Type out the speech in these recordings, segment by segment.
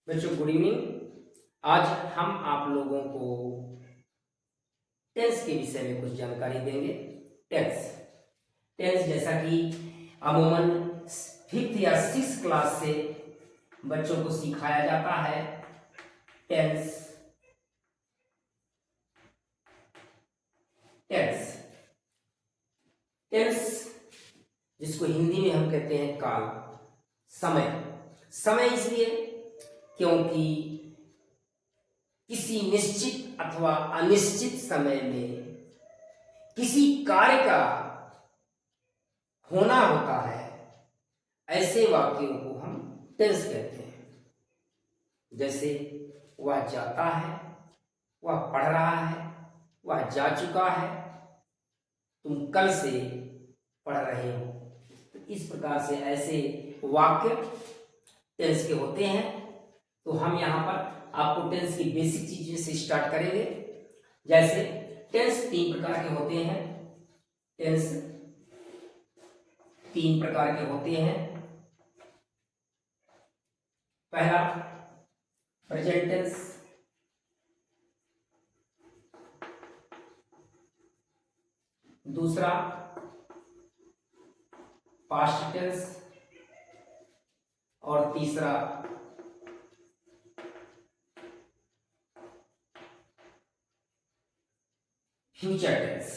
बच्चों good evening. आज हम आप लोगों को टेंस के विषय में कुछ जानकारी देंगे। टेंस टेंस जैसा कि अमूमन 5th या 6th क्लास से बच्चों को सिखाया जाता है। टेंस टेंस टेंस जिसको हिंदी में हम कहते हैं काल, समय। समय इसलिए क्योंकि किसी निश्चित अथवा अनिश्चित समय में किसी कार्य का होना होता है, ऐसे वाक्यों को हम टेंस कहते हैं। जैसे वह जाता है, वह पढ़ रहा है, वह जा चुका है, तुम कल से पढ़ रहे हो। तो इस प्रकार से ऐसे वाक्य टेंस के होते हैं। तो हम यहाँ पर आपको टेंस की बेसिक चीजें से स्टार्ट करेंगे। जैसे टेंस 3 प्रकार के होते हैं। टेंस 3 प्रकार के होते हैं। पहला प्रेजेंट टेंस, दूसरा पास्ट टेंस और तीसरा फ्यूचर टेंस।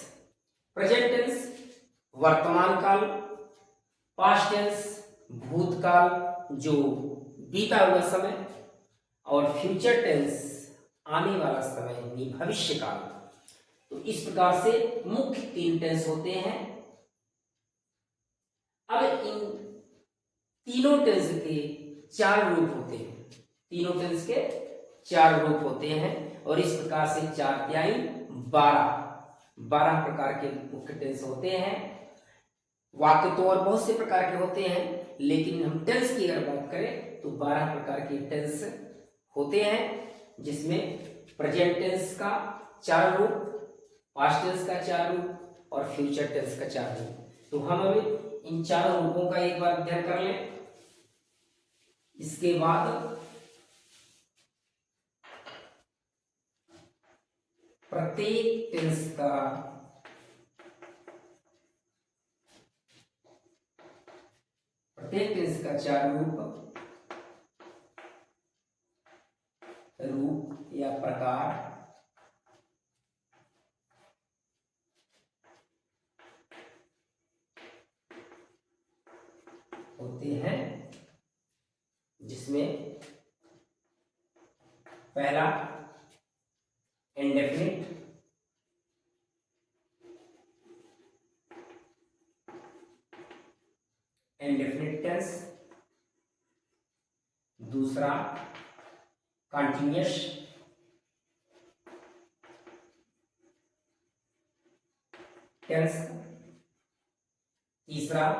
प्रेजेंट टेंस वर्तमान काल, पास्ट टेंस भूतकाल जो बीता हुआ समय, और फ्यूचर टेंस आने वाला समय यानी भविष्य काल। तो इस प्रकार से मुख्य 3 टेंस होते हैं। अब इन तीनों टेंस के 4 रूप होते हैं। तीनों टेंस के 4 रूप होते हैं और इस प्रकार से 4 त्याई 12 प्रकार के मुख्य टेंस होते हैं। वाक्य तो और बहुत से प्रकार के होते हैं, लेकिन हम टेंस की अगर बात करें तो 12 प्रकार के टेंस होते हैं, जिसमें प्रेजेंट टेंस का 4 रूप, पास्ट टेंस का 4 रूप और फ्यूचर टेंस का 4 रूप। तो हम अभी इन 4 रूपों का एक बार अध्ययन कर लें। इसके बाद प्रत्येक टेंस का प्रत्येक टेंस का 4 रूप या प्रकार होते हैं, जिसमें पहला इंडेफिनिट, इंडेफिनिट टेंस, दूसरा कंटिन्यूअस, टेंस, तीसरा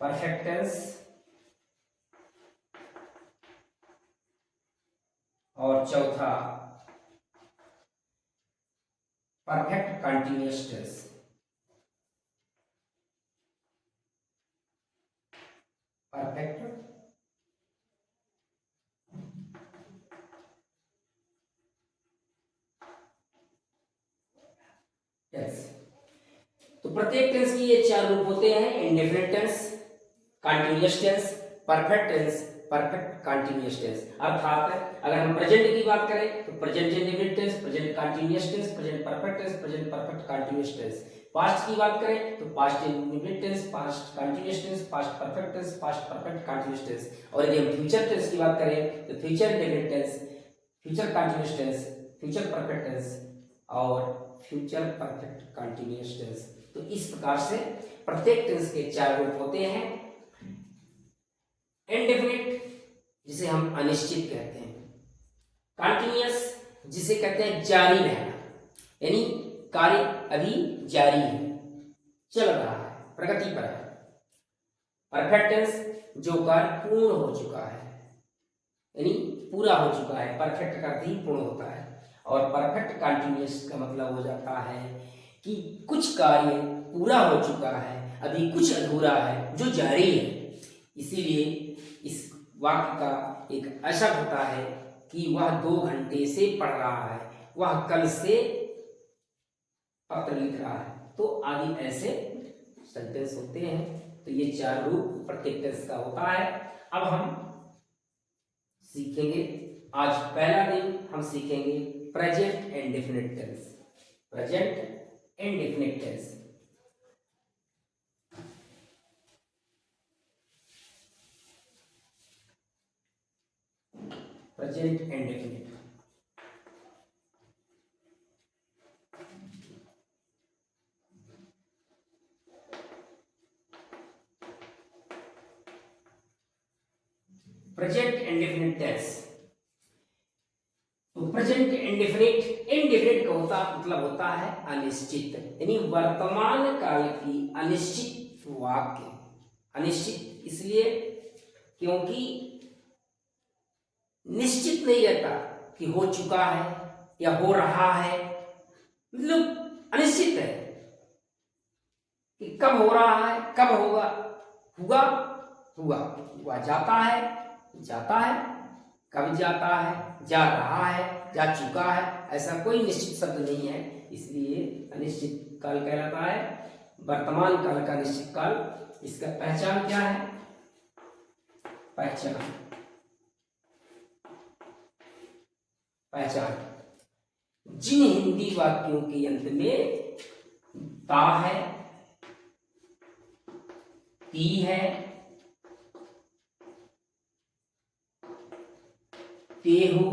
परफेक्ट टेंस और चौथा perfect continuous tense. Perfect tense. तो प्रत्येक टेंस की ये 4 रूप होते हैं। Indefinite tense, continuous tense, perfect tense, perfect continuous tense. अर्थात अगर हम प्रेजेंट की बात करें तो present indefinite tense, present continuous tense, present perfect tense, present perfect continuous tense. Past की बात करें तो past indefinite tense, past continuous tense, past perfect tense, past perfect continuous tense. और यदि हम फ्यूचर टेंस की बात करें तो future indefinite tense, future continuous tense, future perfect tense और फ्यूचर परफेक्ट कंटिन्यूअस टेंस। तो इस प्रकार से प्रत्येक टेंस के 4 रूप होते हैं। इंडेफिनिट जिसे हम अनिश्चित कहते हैं, कंटिन्यूअस जिसे कहते हैं जारी रहना, यानी कार्य अभी जारी है, चल रहा है, प्रगति पर है। परफेक्ट टेंस जो कार्य पूर्ण हो चुका है, यानी पूरा हो चुका है। परफेक्ट का अर्थ ही पूर्ण होता है। और परफेक्ट कंटिन्यूअस का मतलब हो जाता है कि कुछ कार्य पूरा हो चुका है, अभी कुछ अधूरा है जो जारी है। इसीलिए इस वाक्य का एक ऐसा होता है कि वह 2 घंटे से पढ़ रहा है, वह कल से पत्र लिख रहा है, तो आदि ऐसे सेंटेंस होते हैं। तो ये 4 रूप प्रत्येक टेंस का होता है। अब हम सीखेंगे, आज पहला दिन हम सीखेंगे present indefinite tense. Present indefinite tense. Present indefinite. Present indefinite tense. तो प्रेजेंट इंडेफिनिट, इंडेफिनिट का मतलब होता है अनिश्चित, यानी वर्तमान काल की अनिश्चित वाक्य। अनिश्चित इसलिए क्योंकि निश्चित नहीं रहता कि हो चुका है या हो रहा है, मतलब अनिश्चित है कि कब हो रहा है, कब होगा, हुआ हुआ, हुआ जाता है, कब जाता है, जा रहा है, जा चुका है, ऐसा कोई निश्चित शब्द नहीं है, इसलिए अनिश्चित काल कहलाता है। वर्तमान काल का निश्चित काल, इसका पहचान क्या है? पहचान जिन हिंदी वाक्यों के अंत में ता है, ती है, ते हो,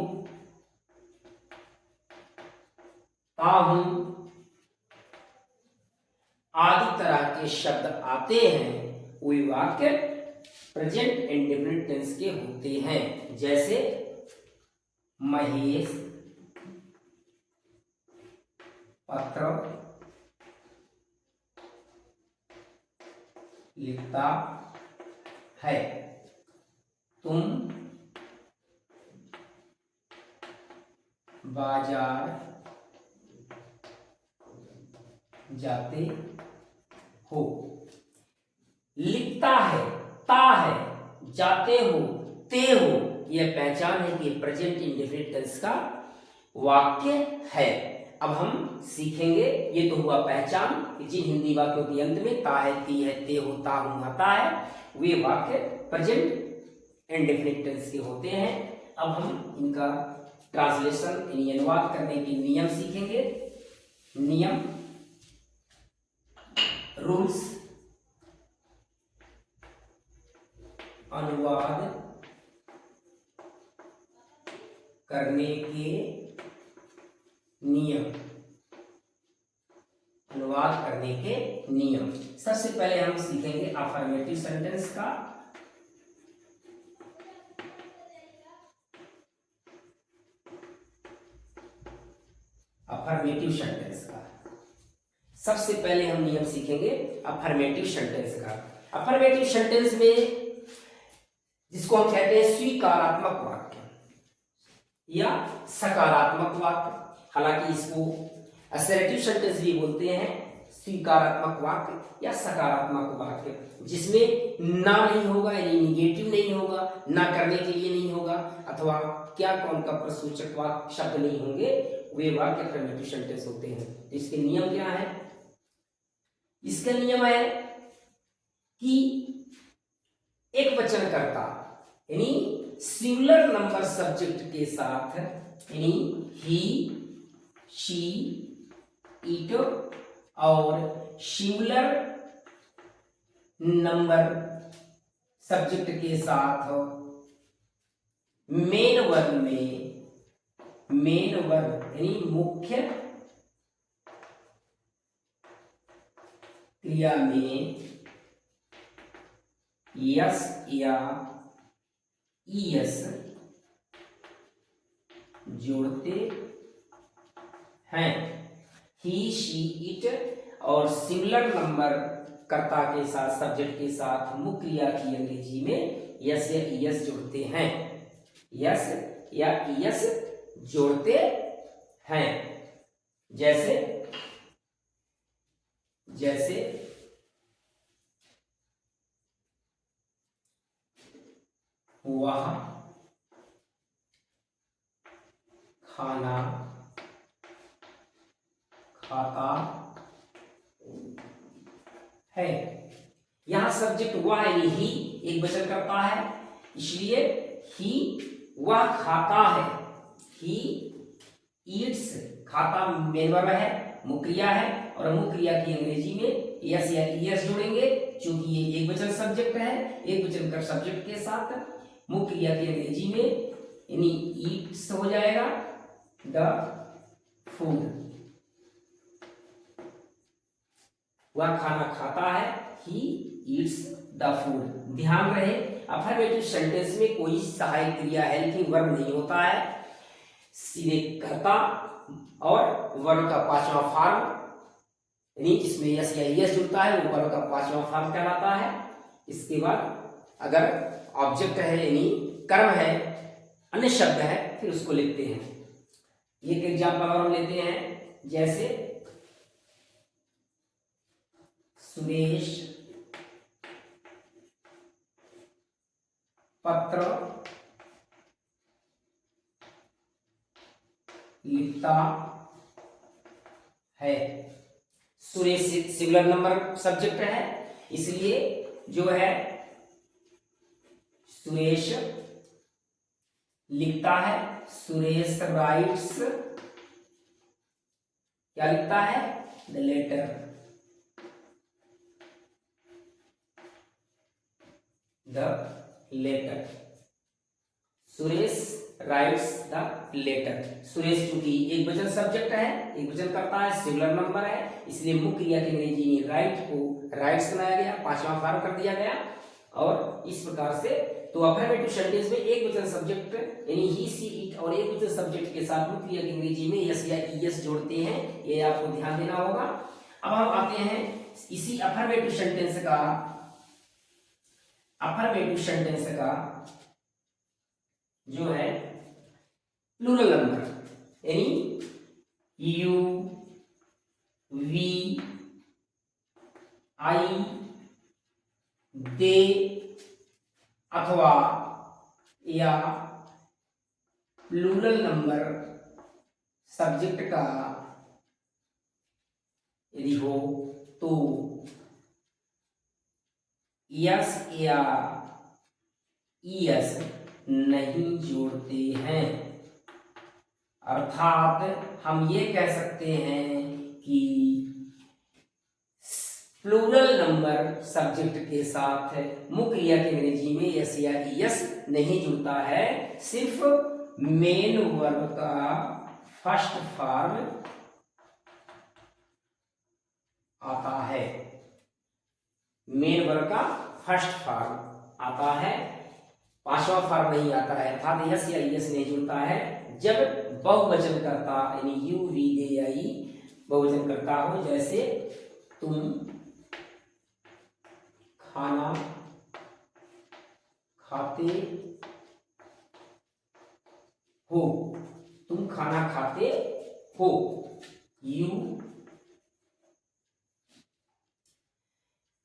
ताहू आदि तरह के शब्द आते हैं, वे वाक्य प्रेजेंट इंडेफिनिट टेंस के होते हैं। जैसे महेश पत्र लिखता है, तुम बाजार जाते हो। लिखता है, ता है, जाते हो, ते हो, यह पहचान है कि प्रेजेंट इंडेफिनिट टेंस का वाक्य है। अब हम सीखेंगे, ये तो हुआ पहचान कि जिन हिंदी वाक्यों के अंत में ता है, ती है, ते हो, ता हूं आता है, वे वाक्य प्रेजेंट इंडेफिनिट टेंस के होते हैं। अब हम इनका ट्रांसलेशन यानी अनुवाद करने के नियम सीखेंगे। नियम, रूल्स, अनुवाद करने के नियम। अनुवाद करने के नियम। सबसे पहले हम सीखेंगे अफर्मेटिव सेंटेंस का। अफर्मेटिव सेंटेंस का सबसे पहले हम नियम सीखेंगे अफर्मेटिव सेंटेंस का। अफर्मेटिव सेंटेंस में जिसको हम कहते हैं स्वीकारात्मक वाक्य या सकारात्मक वाक्य, हालांकि इसको असर्टिव सेंटेंस भी बोलते हैं, स्वीकारात्मक वाक्य या सकारात्मक वाक्य, जिसमें ना नहीं होगा यानी निगेटिव नहीं होगा, ना करने के लिए नहीं होगा, अथवा क्या कौन का प्रसूचक वाक्य शब्द नहीं होंगे, वे वाक्य अफर्मेटिव सेंटेंस होते हैं। इसके नियम क्या है? इसका नियम है कि एक वचनकर्ता यानी सिंगुलर नंबर सब्जेक्ट के साथ, यानी ही, शी, इट और सिंगुलर नंबर सब्जेक्ट के साथ मेन वर्ब में, मेन वर्ब यानी मुख्य क्रिया में यस या ईएस जोड़ते हैं। ही, शी, इट और सिंगुलर नंबर कर्ता के साथ, सब्जेक्ट के साथ मुख्य क्रिया की अंग्रेजी में यस या ईएस जोड़ते हैं। यस या ईएस जोड़ते हैं। जैसे वह खाना खाता है। यहां सब्जेक्ट वह यानी ही एक वचन करता है, इसलिए ही वह खाता है। ही ईट्स, खाता मेन वर्ब है, मुख्य क्रिया है, और मुख्य क्रिया की अंग्रेजी में यस या ईएस जोड़ेंगे, क्योंकि ये एक वचन सब्जेक्ट है। एक वचन कर सब्जेक्ट के साथ मुख्य क्रिया की अंग्रेजी में यानी ईट्स हो जाएगा द फूड। वह खाना खाता है, ही ईट्स द फूड। ध्यान रहे अफर्मेटिव सेंटेंस में कोई सहायक क्रिया हेल्पिंग वर्ब नहीं होता है, सीधे कर्ता और वर्ब का पांचवा फॉर्म यानी जिसमें यस या यस जुड़ता है वो वर्ब का पांचवा फॉर्म कहलाता है। इसके बाद अगर ऑब्जेक्ट है यानी कर्म है, अन्य शब्द है, फिर उसको लिखते हैं। एक एग्जाम्पल और हम लेते हैं, जैसे सुरेश पत्र लिखता है। सुरेश सिंगुलर नंबर सब्जेक्ट है, इसलिए जो है सुरेश लिखता है, सुरेश राइट्स, क्या लिखता है, the letter. The letter, Suresh writes the letter. Suresh चूंकि एक वचन सब्जेक्ट है, एक वचन करता है, सिंगुलर नंबर है, इसलिए मुख्य क्रिया की अंग्रेजी में राइट को राइट्स बनाया गया, पांचवा फॉर्म कर दिया गया। और इस प्रकार से तो अफर्मेटिव सेंटेंस में एक वचन सब्जेक्ट यानी ही सी इट और एक वचन सब्जेक्ट के साथ मुख्य क्रिया की अंग्रेजी में यस या ईएस जोड़ते हैं, ये आपको ध्यान देना होगा। अब हम आते हैं इसी अफर्मेटिव सेंटेंस का जो है प्लूरल नंबर यानी यू, वी, आई, दे अथवा या प्लूरल नंबर सब्जेक्ट का यदि हो तो यस या ईएस नहीं जोड़ते हैं। अर्थात हम ये कह सकते हैं कि प्लूरल नंबर सब्जेक्ट के साथ मुख्य क्रिया की अंग्रेजी में यस या ईएस नहीं जुड़ता है, सिर्फ मेन वर्ब का फर्स्ट फॉर्म आता है। मेन वर्ब का फर्स्ट फॉर्म आता है, पांचवा फॉर्म नहीं आता है। अर्थात यस या ईएस नहीं जुड़ता है जब बहुवचन करता यानी यू, वी, दे या ई बहुवचन करता हो, जैसे तुम खाना खाते हो, तुम खाना खाते हो, यू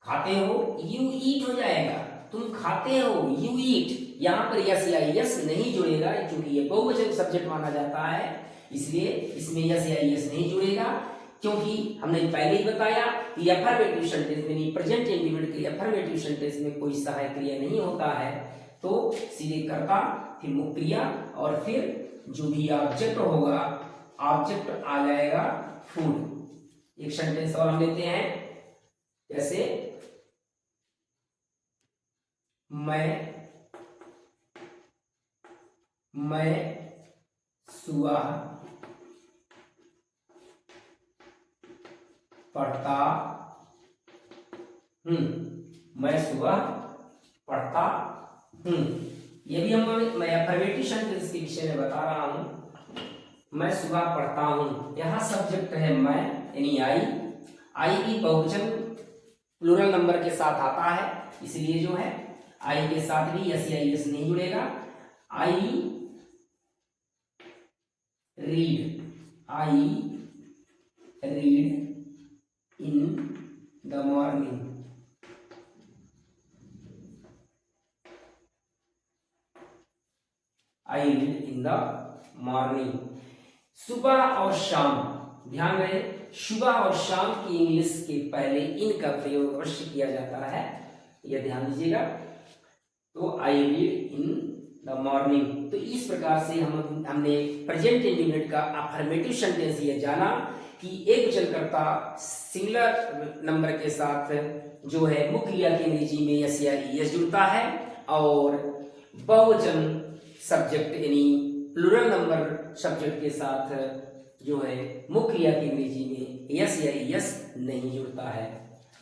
खाते हो, यू ईट हो जाएगा, तुम खाते हो, यू ईट। यहां पर यस या यस नहीं जुड़ेगा क्योंकि ये बहुवचन सब्जेक्ट माना जाता है, इसलिए इसमें यस या यस नहीं जुड़ेगा। क्योंकि हमने पहले ही बताया कि अफर्मेटिव सेंटेंस में प्रेजेंट इंडिविजुअल के अफर्मेटिव सेंटेंस में कोई सहायक क्रिया नहीं होता है, तो सीधे कर्ता, फिर मुख्य क्रिया और फिर जो भी ऑब्जेक्ट होगा, ऑब्जेक्ट आ जाएगा फूड। एक सेंटेंस और हम लेते हैं, जैसे मैं सुबह पढ़ता हूं, मैं सुबह पढ़ता हूं। ये भी मैं अफर्मेटिव सेंटेंस के विषय में बता रहा हूं। मैं सुबह पढ़ता हूं, यहां सब्जेक्ट है मैं यानी आई की बहुवचन प्लूरल नंबर के साथ आता है, इसलिए जो है आई के साथ भी यस या यस नहीं जुड़ेगा। I read in the morning. I read in the morning. सुबह और शाम, ध्यान रहे सुबह और शाम की इंग्लिश के पहले इन का प्रयोग अवश्य किया जाता है, यह ध्यान दीजिएगा। तो I read in the morning. तो इस प्रकार से हमने प्रेजेंट इंडेफिनिट का अफर्मेटिव सेंटेंस ये जाना कि एक वचनकर्ता सिंगुलर नंबर के साथ जो है मुख्य क्रिया के अंग्रेजी में यस या ईएस जुड़ता है, और बहुवचन सब्जेक्ट यानी प्लूरल नंबर सब्जेक्ट के साथ जो है मुख्य क्रिया की अंग्रेजी में यस या ईएस नहीं जुड़ता है।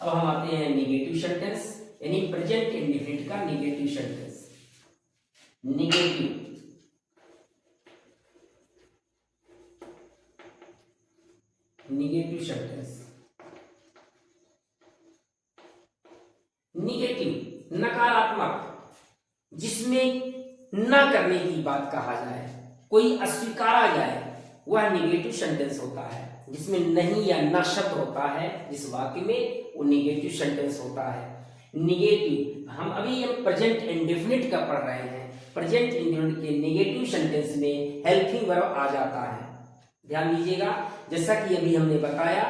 अब हम आते हैं निगेटिव सेंटेंस, यानी प्रेजेंट इंडेफिनिट का negative sentence. Negative sentence, negative नकारात्मक, जिसमें न करने की बात कहा जाए, कोई अस्वीकारा जाए, वह निगेटिव सेंटेंस होता है। जिसमें नहीं या न शब्द होता है जिस वाक्य में, वो निगेटिव सेंटेंस होता है। निगेटिव, हम अभी प्रेजेंट इंडेफिनिट का पढ़ रहे हैं। प्रेजेंट इंडेफिनिट के निगेटिव सेंटेंस में हेल्पिंग वर्ब आ जाता है, ध्यान दीजिएगा। जैसा कि अभी हमने बताया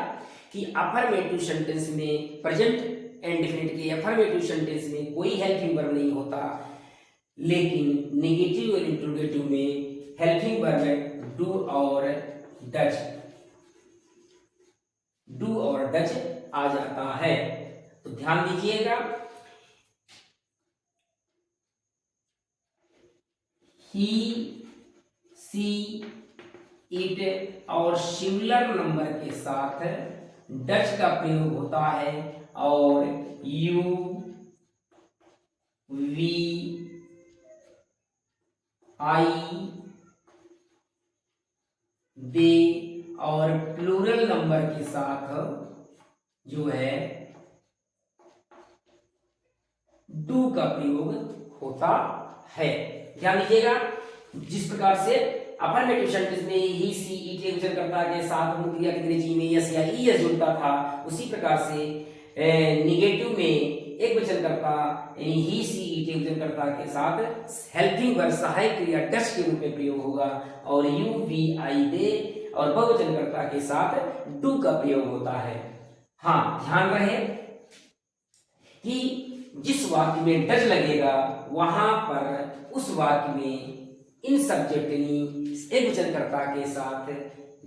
कि अफर्मेटिव सेंटेंस में, प्रेजेंट इंडेफिनिट के अफर्मेटिव सेंटेंस में कोई हेल्पिंग वर्ब नहीं होता, लेकिन नेगेटिव और इंट्रोगेटिव में हेल्पिंग वर्ब है डू और डज, डू और डज आ जाता है। तो ध्यान दीजिएगा, ही सी इट और सिंगुलर नंबर के साथ डच का प्रयोग होता है, और यू वी आई दे और प्लूरल नंबर के साथ जो है डू का प्रयोग होता है। ध्यान दीजिएगा, जिस प्रकार से अफर्मेटिव सेंटेंस में ही सी इट एक वचनकर्ता के साथ मुख्य क्रिया की अंग्रेजी में यस या ईएस जुड़ता था, उसी प्रकार से निगेटिव में एक वचनकर्ता यानी ही सी इट एक वचनकर्ता के साथ हेल्पिंग वर्ब सहायक क्रिया डच के रूप में प्रयोग होगा, और यू वी आई दे और बहुवचनकर्ता के साथ डू का प्रयोग होता है। हाँ, ध्यान रहे कि जिस वाक्य में डच लगेगा वहां पर उस वाक्य में इन सब्जेक्ट एक वचनकर्ता के साथ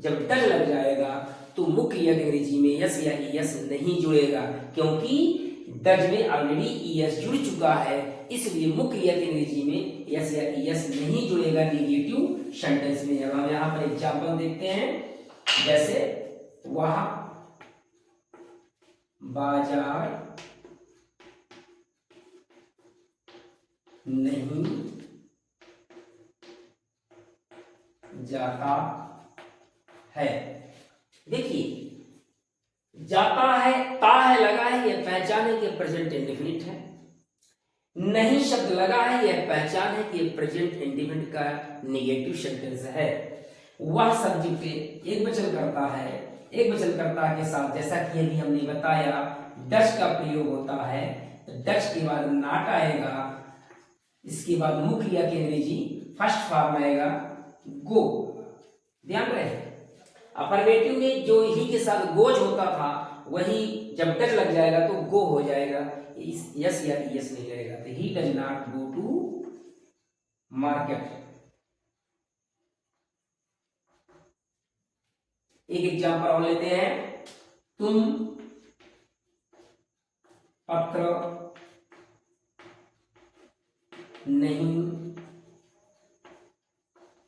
जब डच लग जाएगा तो मुख्य क्रिया की अंग्रेजी में यस या ईएस नहीं जुड़ेगा, क्योंकि डच में ऑलरेडी ईएस जुड़ चुका है, इसलिए मुख्य क्रिया की अंग्रेजी में यस या ईएस नहीं जुड़ेगा निगेटिव सेंटेंस में। अब हम यहाँ पर एग्जांपल देखते हैं, जैसे वह बाजार नहीं जाता है। देखिए, जाता है, ता है लगा है, यह पहचान है कि प्रेजेंट इंडेफिनिट है। नहीं शब्द लगा है, यह पहचान है कि प्रेजेंट इंडेफिनिट का नेगेटिव सेंटेंस है। वह सब्जेक्ट एक वचन करता है, एक वचन करता के साथ जैसा कि अभी हमने बताया डच का प्रयोग होता है, डच के बाद नॉट आएगा, इसके बाद मुख्य क्रिया की अंग्रेजी फर्स्ट फॉर्म आएगा गो। ध्यान रहे, अफर्मेटिव में जो ही के साथ गोज होता था वही जब डच लग जाएगा तो गो हो जाएगा, यस या यस नहीं रहेगा। तो he does not go to market. एक एग्जांपल और लेते हैं, तुम पत्र नहीं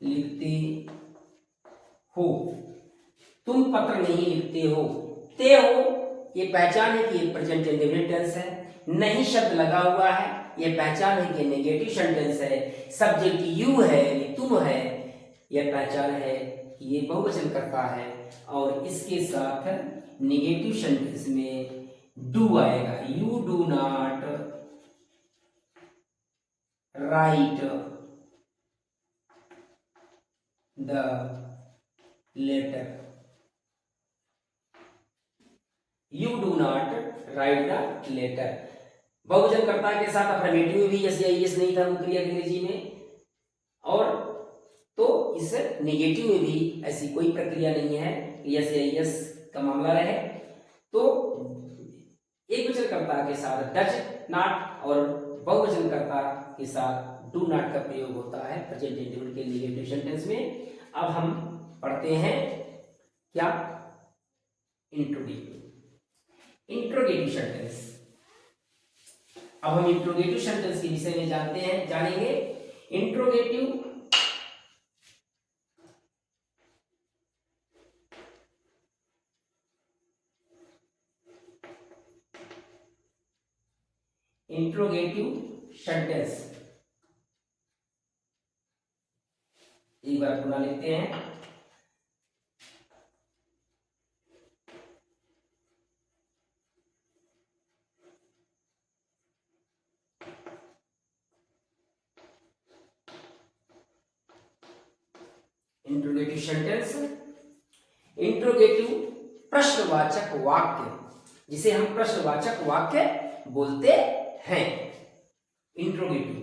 लिखते हो। तुम पत्र नहीं लिखते हो, ते हो ये पहचान है कि ये प्रेजेंट इंडेफिनिट टेंस है। नहीं शब्द लगा हुआ है, ये पहचान है कि नेगेटिव सेंटेंस है। सब्जेक्ट यू है, ये तुम है, यह पहचान है कि ये बहुवचन करता है, और इसके साथ नेगेटिव सेंटेंस में डू आएगा। You do not write the letter. You do not write the letter. बहुवचन कर्ता के साथ अफर्मेटिव में भी यस या यस नहीं था मुख्य क्रिया की अंग्रेजी में, और तो इस नेगेटिव में भी ऐसी कोई प्रक्रिया नहीं है कि यस या यस का मामला रहे। तो एक वचनकर्ता के साथ डज नॉट और बहुवचनकर्ता के साथ डू नॉट का प्रयोग होता है प्रेजेंट इंडेफिनिट के नेगेटिव सेंटेंस में। अब हम पढ़ते हैं क्या, इंट्रोगेटिव सेंटेंस। अब हम इंट्रोगेटिव सेंटेंस के विषय में जानेंगे। इंट्रोगेटिव सेंटेंस एक बार पुनः लिखते हैं। इंट्रोगेटिव सेंटेंस, इंट्रोगेटिव प्रश्नवाचक वाक्य, जिसे हम प्रश्नवाचक वाक्य बोलते हैं। इंट्रोगेटिव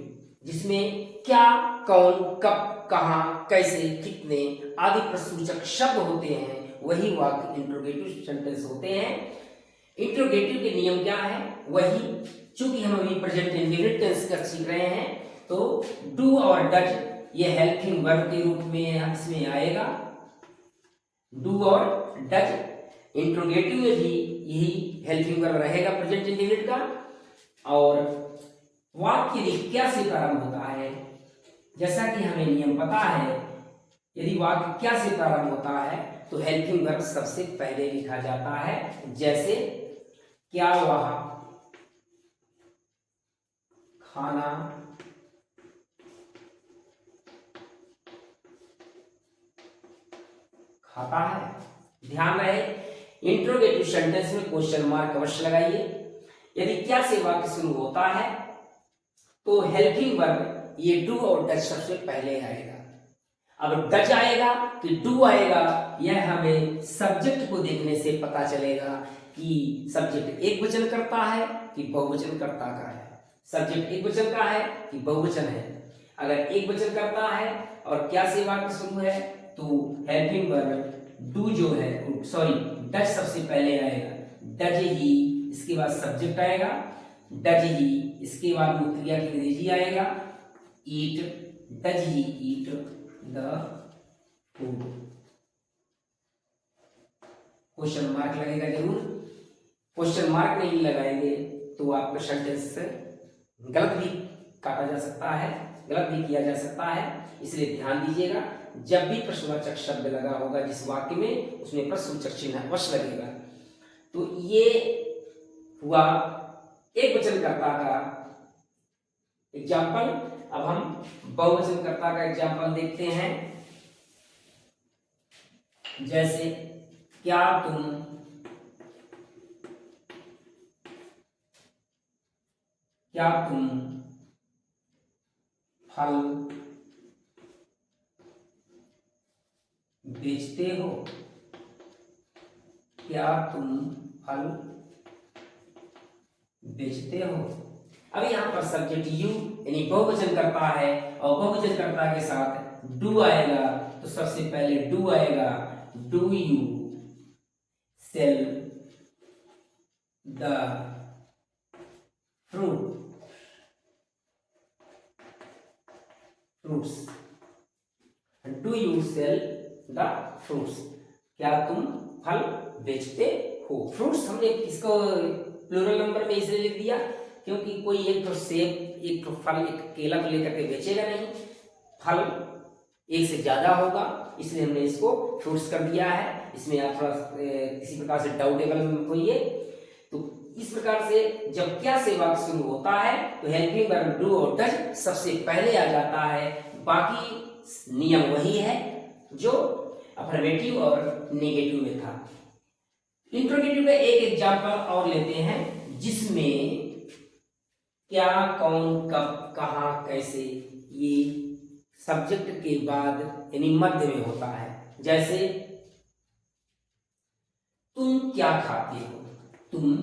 जिसमें क्या, कौन, कब, कहां, कैसे, कितने आदि प्रश्नसूचक शब्द होते हैं, वही वाक्य इंट्रोगेटिव सेंटेंस होते हैं। इंट्रोगेटिव के नियम क्या है, वही, चूंकि हम अभी प्रेजेंट इंडेफिनिट टेंस का सीख रहे हैं, तो डू और डज ये हेल्पिंग वर्ब के रूप में इसमें आएगा। डू और डज इंट्रोगेटिव में भी यही हेल्पिंग वर्ब रहेगा प्रेजेंट इंडेफिनिट का। और वाक्य यदि क्या से प्रारंभ होता है, जैसा कि हमें नियम पता है, यदि वाक्य क्या से प्रारंभ होता है तो हेल्पिंग वर्ब सबसे पहले लिखा जाता है। जैसे क्या वह खाना खाता है। ध्यान रहे, इंट्रोगेटिव सेंटेंस में क्वेश्चन मार्क अवश्य लगाइए। यदि क्या से वाक्य शुरू होता है तो हेल्पिंग वर्ब ये डू और डज सबसे पहले आएगा। अब डज आएगा कि डू आएगा, यह हमें सब्जेक्ट को देखने से पता चलेगा कि सब्जेक्ट एक वचन करता है कि बहुवचन करता का है। सब्जेक्ट एक वचन का है कि बहुवचन है। अगर एक वचन करता है और क्या से वाक्य शुरू है तो हेल्पिंग वर्ब डू जो है, सॉरी डज सबसे पहले आएगा। डज ही, इसके बाद सब्जेक्ट आएगा। डज ही, इसके बाद वो क्रिया की अंग्रेजी आएगा eat. Does he eat the food. Question mark लगेगा जरूर। क्वेश्चन मार्क नहीं लगाएंगे तो आपका सेंटेंस गलत भी काटा जा सकता है, गलत भी किया जा सकता है। इसलिए ध्यान दीजिएगा, जब भी प्रश्नवाचक शब्द लगा होगा जिस वाक्य में, उसमें प्रश्नवाचक चिन्ह अवश्य लगेगा। तो ये हुआ एक वचनकर्ता का एग्जाम्पल। अब हम बहुवचनकर्ता का एग्जाम्पल देखते हैं। जैसे क्या तुम फल बेचते हो। क्या तुम फल बेचते हो। अब यहां पर सब्जेक्ट यू यानी बहुवचन करता है और बहुवचन कर्ता के साथ डू आएगा, तो सबसे पहले डू आएगा। Do you sell the fruits. Do you sell the fruits, क्या तुम फल बेचते हो। फ्रूट्स हमने इसको प्लूरल नंबर में इसलिए लिख दिया क्योंकि कोई एक तो सेब, एक तो फल, एक केला को लेकर के बेचेगा नहीं, फल एक से ज्यादा होगा, इसलिए हमने इसको फ्रूट्स कर दिया है। इसमें आप थोड़ा किसी प्रकार से डाउटेबल होइए। तो इस प्रकार से जब क्या से वाक्य शुरू होता है तो हेल्पिंग वर्ब डू और डज सबसे पहले आ जाता है। बाकी नियम वही है जो अफर्मेटिव और नेगेटिव में था। इंट्रोगेटिव का एक एग्जांपल और लेते हैं जिसमें क्या, कौन, कब, कहां, कैसे ये सब्जेक्ट के बाद यानी मध्य में होता है। जैसे तुम क्या खाते हो। तुम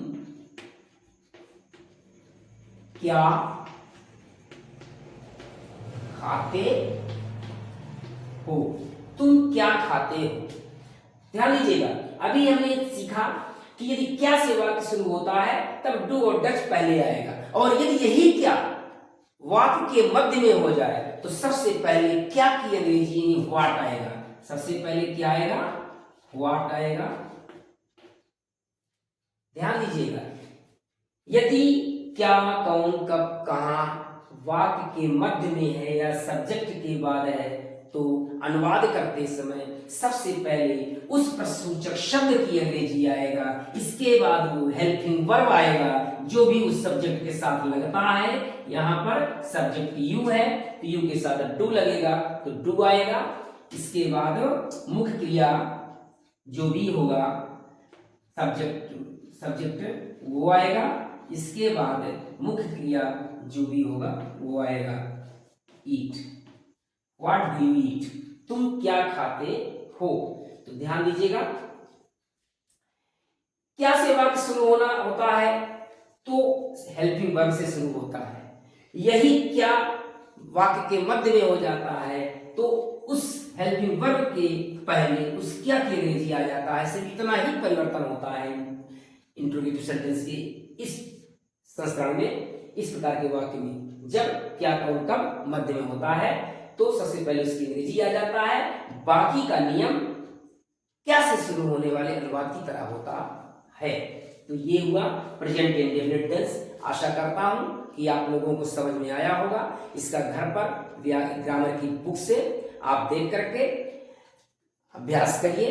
क्या खाते हो, तुम क्या खाते हो। ध्यान दीजिएगा, अभी हमने सीखा कि यदि क्या से वाक्य शुरू होता है तब डू और डच पहले आएगा, और यदि यही क्या वाक्य के मध्य में हो जाए तो सबसे पहले क्या की अंग्रेजी में व्हाट आएगा। सबसे पहले क्या आएगा, व्हाट आएगा। ध्यान दीजिएगा, यदि क्या, कौन, कब, कहां वाक्य के मध्य में है या सब्जेक्ट के बाद है तो अनुवाद करते समय सबसे पहले उस प्रश्नसूचक शब्द की अंग्रेजी आएगा, इसके बाद वो हेल्पिंग वर्ब आएगा जो भी उस सब्जेक्ट के साथ लगता है। यहां पर सब्जेक्ट यू है तो यू के साथ डू लगेगा तो डू आएगा। इसके बाद मुख्य क्रिया जो भी होगा सब्जेक्ट वो आएगा। इसके बाद मुख्य क्रिया जो भी होगा वो आएगा ईट। व्हाट डू यू ईट, तुम क्या खाते हो। तो ध्यान दीजिएगा, क्या से वाक्य शुरू होता है तो हेल्पिंग वर्ब से शुरू होता है। यही क्या वाक्य के मध्य में हो जाता है तो उस हेल्पिंग वर्ब के पहले उस क्या की अंग्रेजी आ जाता है। सिर्फ इतना ही परिवर्तन होता है इंट्रोगेटिव सेंटेंस के इस संस्करण में। इस प्रकार के वाक्य में जब क्या, कौन, कब मध्य में होता है तो सबसे पहले उसकी अंग्रेजी आ जाता है। बाकी का नियम क्या से शुरू होने वाले अनुवाद की तरह होता है। तो ये हुआ प्रेजेंट इंडेफिनिट टेंस। आशा करता हूं कि आप लोगों को समझ में आया होगा। इसका घर पर ग्रामर की बुक से आप देख करके अभ्यास करिए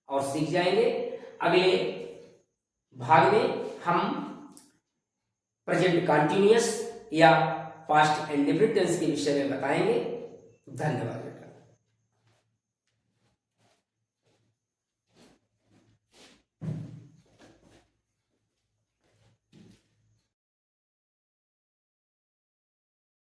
और सीख जाएंगे। अगले भाग में हम प्रेजेंट कंटिन्यूअस या पास्ट इंडेफिनिट टेंस के विषय में बताएंगे। धन्यवाद।